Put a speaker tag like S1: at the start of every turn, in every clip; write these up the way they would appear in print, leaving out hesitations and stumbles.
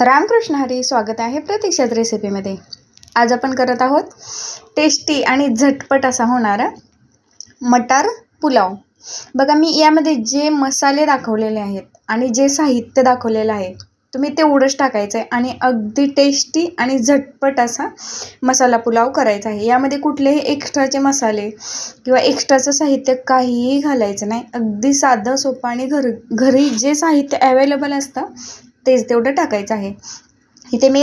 S1: रामकृष्ण हरी, स्वागत आहे प्रतीक्षाच रेसिपीमध्ये। आज आपण करत आहोत टेस्टी आणि झटपट असा होणारा मटार पुलाव। बघा, मी यामध्ये जे मसाले दाखवलेले आहेत आणि जे साहित्य दाखवलेलं आहे तुम्ही तेवढंच टाकायचं आहे आणि अगदी टेस्टी आणि झटपट असा मसाला पुलाव करायचा आहे। यामध्ये कुठलेही एक्स्ट्राचे मसाले किंवा एक्स्ट्राचं साहित्य काहीही घालायचं नाही। अगदी साधं सोपं आणि घरी जे साहित्य अवेलेबल असतं तेच तेवढं टाकायचं आहे। इथे मी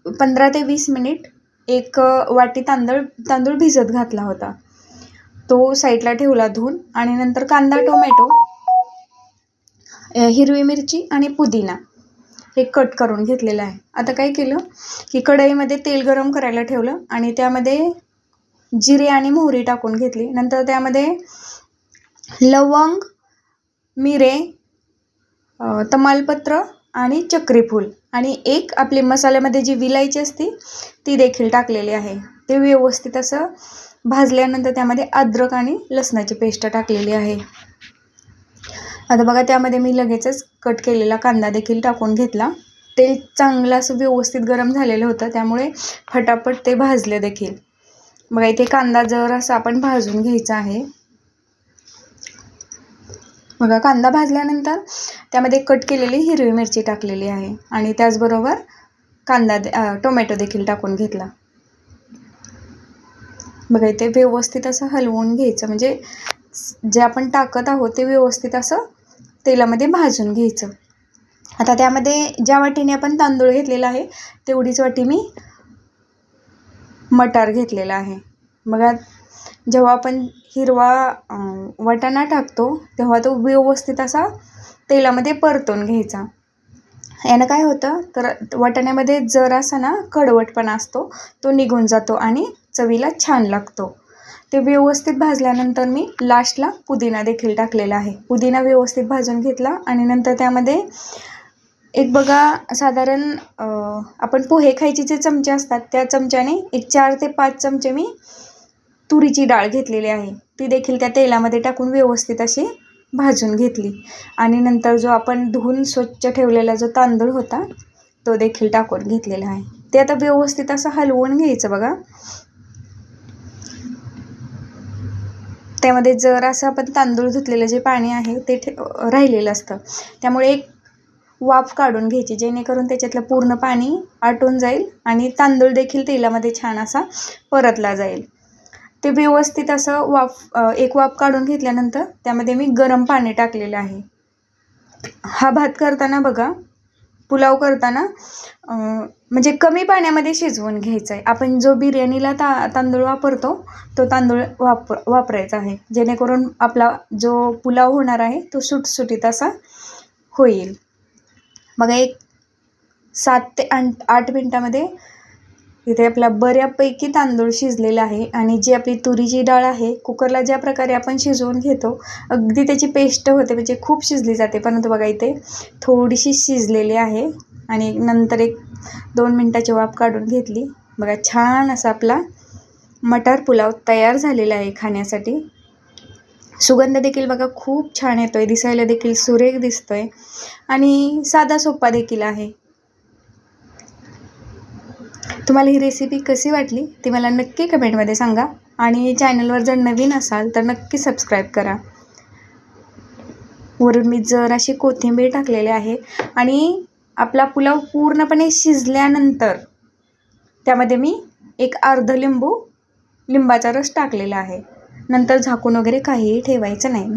S1: 15 ते 20 मिनिट एक वाटी तांदूळ भिजत घातला होता, तो साईडला ठेवला धुवून। आणि नंतर कांदा, टोमॅटो, हिरवी मिरची आणि पुदिना हे कट करून घेतलेलं आहे। आता काय केलं की कढईमध्ये तेल गरम करायला ठेवलं आणि त्यामध्ये जिरे आणि मोहरी टाकून घेतली। नंतर त्यामध्ये लवंग, मिरे, तमालपत्र आणि चक्रीफूल आणि एक आपली मसाल्यामध्ये जी विलायची असते ती देखील टाकलेली आहे। ते व्यवस्थित असं भाजल्यानंतर त्यामध्ये अद्रक आणि लसणाची पेस्ट टाकलेली आहे। आता बघा, त्यामध्ये मी लगेचच कट केलेला कांदा देखील टाकून घेतला। तेल चांगलं असं व्यवस्थित गरम झालेलं होतं, त्यामुळे फटाफट ते भाजले देखील। बघा, इथे कांदा जरासा आपण भाजून घ्यायचा आहे। बघा, कांदा भाजल्यानंतर त्यामध्ये कट केलेली हिरवी मिरची टाकलेली आहे आणि त्याचबरोबर टोमॅटो देखील टाकून घेतला। बघा, इथे व्यवस्थित असं हलवून घ्यायचं, म्हणजे जे आपण टाकत आहोत ते व्यवस्थित असं तेलामध्ये भाजून घ्यायचं। आता त्यामध्ये ज्या वाटीने आपण तांदूळ घेतलेला आहे तेवढीच वाटी मी मटार घेतलेला आहे। बघा, जेव्हा आपण हिरवा वाटाणा टाकतो तेव्हा तो व्यवस्थित असा तेलामध्ये परतून घ्यायचा। यानं काय होतं तर वाटाण्यामध्ये जरासा ना कडवटपणा असतो, तो निघून जातो आणि चवीला छान लागतो। ते व्यवस्थित भाजल्यानंतर मी लास्टला पुदिना देखील टाकलेला आहे। पुदिना व्यवस्थित भाजून घेतला आणि नंतर त्यामध्ये एक बघा साधारण आपण पोहे खायचे जे चमचे असतात त्या चमच्याने एक 4 ते 5 चमचे मी तुरीची डाळ घेतलेली आहे, ती देखील त्या तेलामध्ये टाकून व्यवस्थित अशी भाजून घेतली। आणि नंतर जो आपण धुवून स्वच्छ ठेवलेला जो तांदूळ होता तो देखील टाकून घेतलेला आहे। ते आता व्यवस्थित असं हलवून घ्यायचं। बघा, त्यामध्ये जरासं आपण तांदूळ धुतलेलं जे पाणी आहे ते राहिलेलं असतं, त्यामुळे एक वाफ काढून घ्यायची, जेणेकरून त्याच्यातलं पूर्ण पाणी आटून जाईल आणि तांदूळ देखील तेलामध्ये छान असा परतला जाईल। ते व्यवस्थित असं एक वाफ काढून घेतल्यानंतर त्यामध्ये मी गरम पाणी टाकलेलं आहे। हा भात करताना बघा, पुलाव करताना म्हणजे कमी पाण्यामध्ये शिजवून घ्यायचं आहे। आपण जो बिर्याणीला तांदूळ वापरतो तो तांदूळ वापरायचा आहे, जेणेकरून आपला जो पुलाव होणार आहे तो सुटसुटीत असा होईल। बघा, एक 7 ते 8 मिनटामध्ये इथे आपला बऱ्यापैकी तांदूळ शिजलेला आहे। आणि जी आपली तुरीची डाळ आहे कुकरला ज्या प्रकारे आपण शिजवून घेतो अगदी त्याची पेस्ट होते, म्हणजे खूप शिजली जाते, परंतु बघा इथे थोडीशी शिजलेली आहे। आणि नंतर एक 2 मिनटाची वाफ काढून घेतली। बघा, छान असा आपला मटार पुलाव तयार झालेला आहे खाण्यासाठी। सुगंध देखील बघा खूप छान येतोय, दिसायला देखील सुरेख दिसतोय आणि साधा सोपा देखील आहे। तुम्हाला ही रेसिपी कशी वाटली ती मला नक्की कमेंटमध्ये सांगा आणि चॅनलवर जर नवीन असाल तर नक्की सबस्क्राईब करा। वरून मी जराशी कोथिंबीर टाकलेली आहे आणि आपला पुलाव पूर्णपणे शिजल्यानंतर त्यामध्ये मी एक अर्ध लिंबाचा रस टाकलेला आहे। नंतर झाकून वगैरे काहीही ठेवायचं नाही।